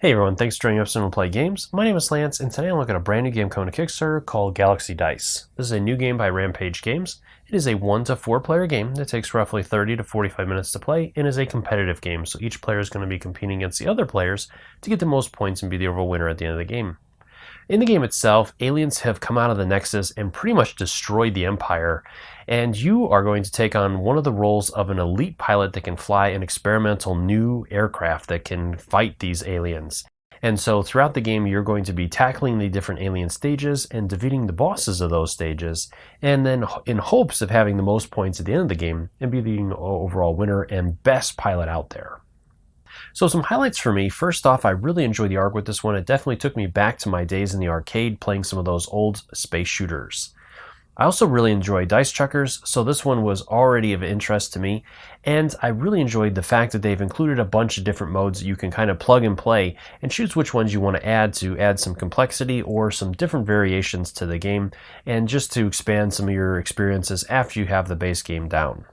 Hey everyone, thanks for joining us on Play Games. My name is Lance, and today I'm looking at a brand new game coming to Kickstarter called Galaxy Dice. This is a new game by Rampage Games. It is a 1 to 4 player game that takes roughly 30 to 45 minutes to play and is a competitive game, so each player is going to be competing against the other players to get the most points and be the overall winner at the end of the game. In the game itself, aliens have come out of the Nexus and pretty much destroyed the Empire, and you are going to take on one of the roles of an elite pilot that can fly an experimental new aircraft that can fight these aliens. And so throughout the game, you're going to be tackling the different alien stages and defeating the bosses of those stages, and then in hopes of having the most points at the end of the game and be the overall winner and best pilot out there. So some highlights for me. First off, I really enjoyed the art with this one. It definitely took me back to my days in the arcade playing some of those old space shooters. I also really enjoy dice checkers, so this one was already of interest to me, and I really enjoyed the fact that they've included a bunch of different modes that you can kind of plug and play and choose which ones you want to add some complexity or some different variations to the game, and just to expand some of your experiences after you have the base game down.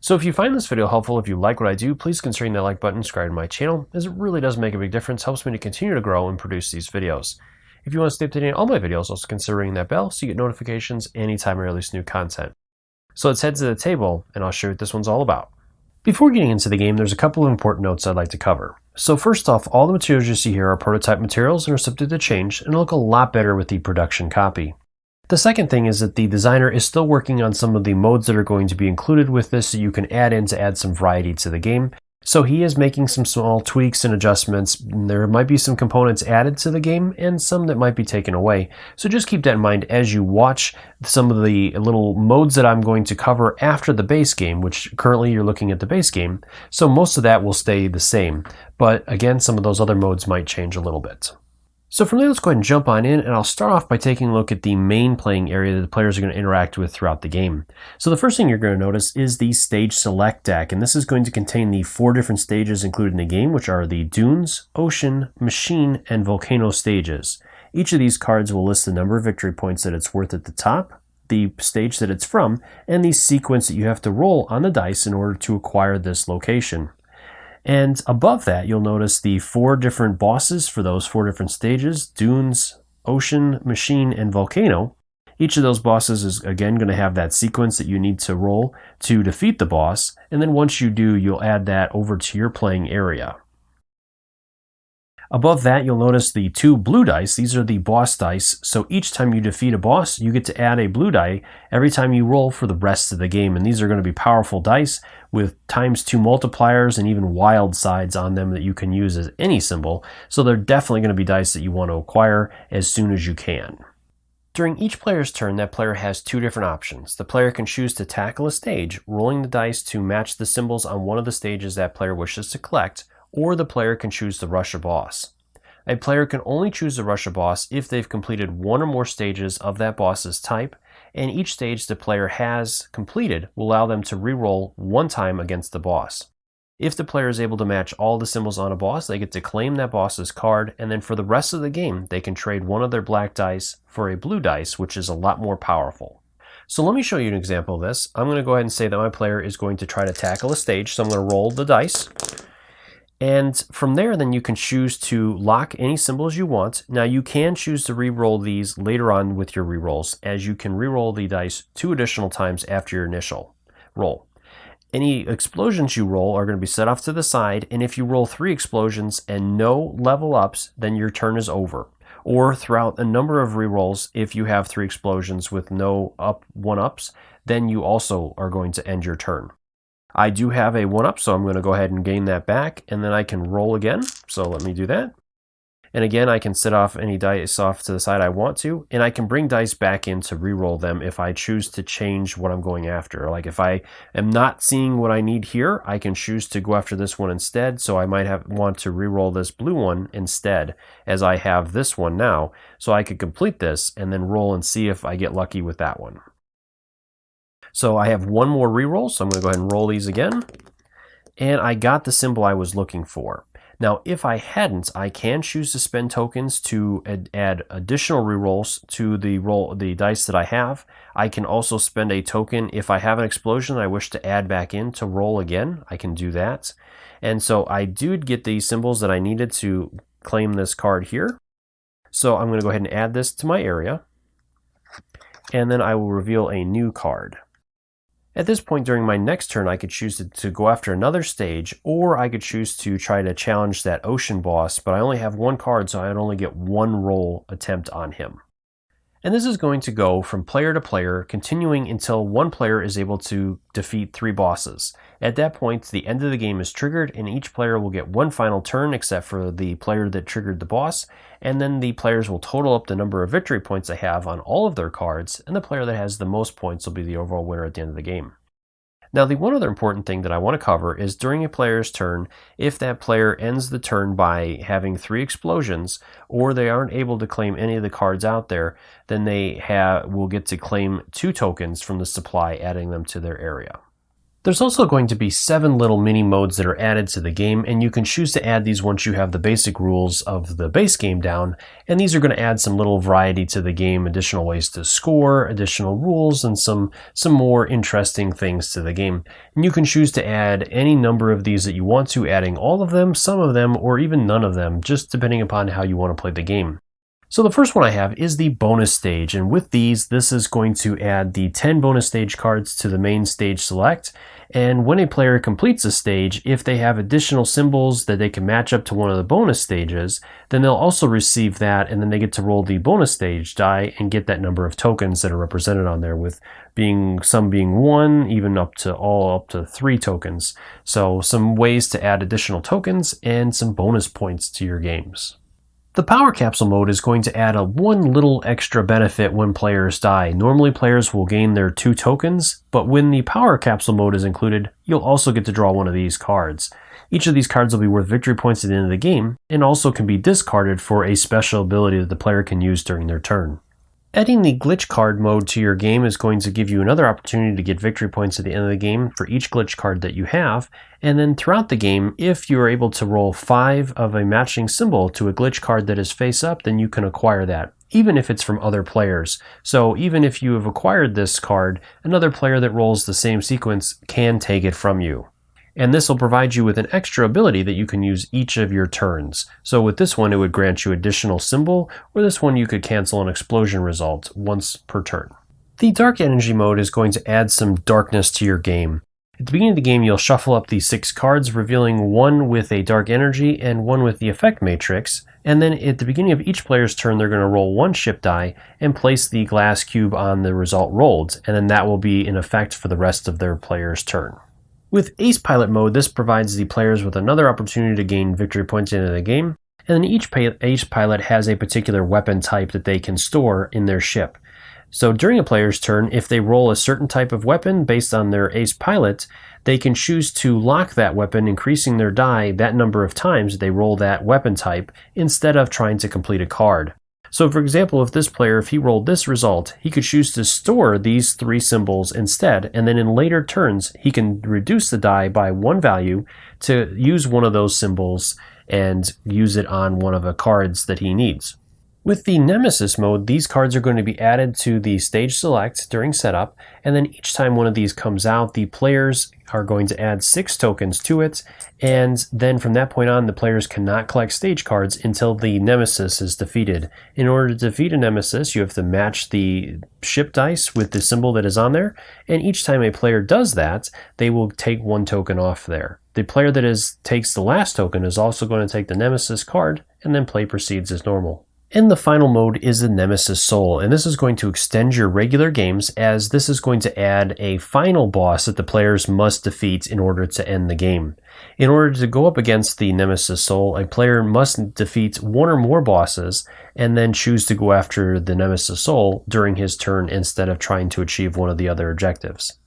So if you find this video helpful, if you like what I do, please consider hitting that like button and subscribe to my channel, as it really does make a big difference, helps me to continue to grow and produce these videos. If you want to stay up to date on all my videos, also consider ringing that bell so you get notifications anytime I release new content. So let's head to the table and I'll show you what this one's all about. Before getting into the game, there's a couple of important notes I'd like to cover. So first off, all the materials you see here are prototype materials and are subject to change and look a lot better with the production copy. The second thing is that the designer is still working on some of the modes that are going to be included with this so you can add in to add some variety to the game. So he is making some small tweaks and adjustments. There might be some components added to the game and some that might be taken away. So just keep that in mind as you watch some of the little modes that I'm going to cover after the base game, which currently you're looking at the base game. So most of that will stay the same. But again, some of those other modes might change a little bit. So from there, let's go ahead and jump on in, and I'll start off by taking a look at the main playing area that the players are going to interact with throughout the game. So the first thing you're going to notice is the Stage Select deck, and this is going to contain the 4 different stages included in the game, which are the Dunes, Ocean, Machine, and Volcano stages. Each of these cards will list the number of victory points that it's worth at the top, the stage that it's from, and the sequence that you have to roll on the dice in order to acquire this location. And above that, you'll notice the 4 different bosses for those 4 different stages: Dunes, Ocean, Machine, and Volcano. Each of those bosses is again going to have that sequence that you need to roll to defeat the boss, and then once you do, you'll add that over to your playing area. Above that, you'll notice the 2 blue dice. These are the boss dice, so each time you defeat a boss, you get to add a blue die every time you roll for the rest of the game, and these are going to be powerful dice with ×2 multipliers and even wild sides on them that you can use as any symbol, so they're definitely going to be dice that you want to acquire as soon as you can. During each player's turn, that player has 2 different options. The player can choose to tackle a stage, rolling the dice to match the symbols on one of the stages that player wishes to collect, or the player can choose to rush a boss. A player can only choose to rush a boss if they've completed 1 or more stages of that boss's type, and each stage the player has completed will allow them to re-roll 1 time against the boss. If the player is able to match all the symbols on a boss, they get to claim that boss's card, and then for the rest of the game, they can trade one of their black dice for a blue dice, which is a lot more powerful. So let me show you an example of this. I'm going to go ahead and say that my player is going to try to tackle a stage, so I'm going to roll the dice. And from there, then you can choose to lock any symbols you want. Now you can choose to re-roll these later on with your re-rolls, as you can re-roll the dice 2 additional times after your initial roll. Any explosions you roll are going to be set off to the side, and if you roll 3 explosions and no level ups, then your turn is over. Or throughout a number of re-rolls, if you have 3 explosions with no 1-ups, then you also are going to end your turn. I do have a 1-up, so I'm going to go ahead and gain that back, and then I can roll again. So let me do that. And again, I can set off any dice off to the side I want to, and I can bring dice back in to re-roll them if I choose to change what I'm going after. Like if I am not seeing what I need here, I can choose to go after this one instead, so I might want to re-roll this blue one instead, as I have this one now, so I could complete this and then roll and see if I get lucky with that one. So I have 1 more reroll, so I'm going to go ahead and roll these again. And I got the symbol I was looking for. Now, if I hadn't, I can choose to spend tokens to add additional rerolls to the dice that I have. I can also spend a token if I have an explosion I wish to add back in to roll again. I can do that. And so I did get the symbols that I needed to claim this card here. So I'm going to go ahead and add this to my area, and then I will reveal a new card. At this point during my next turn, I could choose to go after another stage, or I could choose to try to challenge that ocean boss, but I only have one card, so I'd only get one roll attempt on him. And this is going to go from player to player, continuing until one player is able to defeat 3 bosses. At that point, the end of the game is triggered, and each player will get one final turn except for the player that triggered the boss, and then the players will total up the number of victory points they have on all of their cards, and the player that has the most points will be the overall winner at the end of the game. Now, the one other important thing that I want to cover is during a player's turn, if that player ends the turn by having 3 explosions, or they aren't able to claim any of the cards out there, then they will get to claim 2 tokens from the supply, adding them to their area. There's also going to be 7 little mini modes that are added to the game, and you can choose to add these once you have the basic rules of the base game down, and these are going to add some little variety to the game, additional ways to score, additional rules, and some more interesting things to the game. And you can choose to add any number of these that you want to, adding all of them, some of them, or even none of them, just depending upon how you want to play the game. So the first one I have is the bonus stage, and with these, this is going to add the 10 bonus stage cards to the main stage select, and when a player completes a stage, if they have additional symbols that they can match up to one of the bonus stages, then they'll also receive that, and then they get to roll the bonus stage die and get that number of tokens that are represented on there, with some being 1, even up to 3 tokens. So some ways to add additional tokens and some bonus points to your games. The Power Capsule mode is going to add one little extra benefit when players die. Normally players will gain their 2 tokens, but when the Power Capsule mode is included, you'll also get to draw one of these cards. Each of these cards will be worth victory points at the end of the game, and also can be discarded for a special ability that the player can use during their turn. Adding the glitch card mode to your game is going to give you another opportunity to get victory points at the end of the game for each glitch card that you have, and then throughout the game, if you are able to roll 5 of a matching symbol to a glitch card that is face up, then you can acquire that, even if it's from other players. So even if you have acquired this card, another player that rolls the same sequence can take it from you. And this will provide you with an extra ability that you can use each of your turns. So with this one, it would grant you additional symbol, or this one you could cancel an explosion result once per turn. The Dark Energy mode is going to add some darkness to your game. At the beginning of the game, you'll shuffle up the 6 cards, revealing 1 with a dark energy and 1 with the effect matrix, and then at the beginning of each player's turn, they're going to roll 1 ship die and place the glass cube on the result rolled, and then that will be in effect for the rest of their player's turn. With Ace Pilot mode, this provides the players with another opportunity to gain victory points into the game, and then each Ace Pilot has a particular weapon type that they can store in their ship. So during a player's turn, if they roll a certain type of weapon based on their Ace Pilot, they can choose to lock that weapon, increasing their die that number of times they roll that weapon type, instead of trying to complete a card. So for example, if this player, if he rolled this result, he could choose to store these 3 symbols instead, and then in later turns, he can reduce the die by 1 value to use one of those symbols and use it on one of the cards that he needs. With the Nemesis mode, these cards are going to be added to the stage select during setup, and then each time one of these comes out, the players are going to add 6 tokens to it, and then from that point on, the players cannot collect stage cards until the Nemesis is defeated. In order to defeat a Nemesis, you have to match the ship dice with the symbol that is on there, and each time a player does that, they will take 1 token off there. The player that takes the last token is also going to take the Nemesis card, and then play proceeds as normal. And the final mode is the Nemesis Soul, and this is going to extend your regular games, as this is going to add a final boss that the players must defeat in order to end the game. In order to go up against the Nemesis Soul, a player must defeat 1 or more bosses and then choose to go after the Nemesis Soul during his turn instead of trying to achieve one of the other objectives.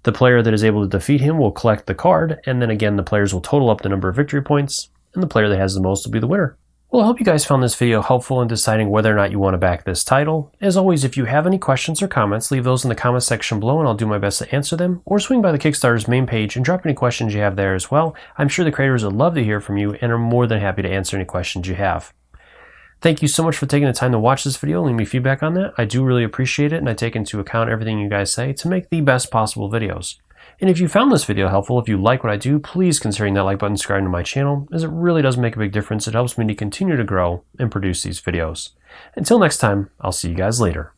The player that is able to defeat him will collect the card, and then again the players will total up the number of victory points, and the player that has the most will be the winner. Well, I hope you guys found this video helpful in deciding whether or not you want to back this title. As always, if you have any questions or comments, leave those in the comment section below and I'll do my best to answer them, or swing by the Kickstarter's main page and drop any questions you have there as well. I'm sure the creators would love to hear from you and are more than happy to answer any questions you have. Thank you so much for taking the time to watch this video and leave me feedback on that. I do really appreciate it, and I take into account everything you guys say to make the best possible videos. And if you found this video helpful, if you like what I do, please consider hitting that like button, subscribing to my channel, as it really does make a big difference. It helps me to continue to grow and produce these videos. Until next time, I'll see you guys later.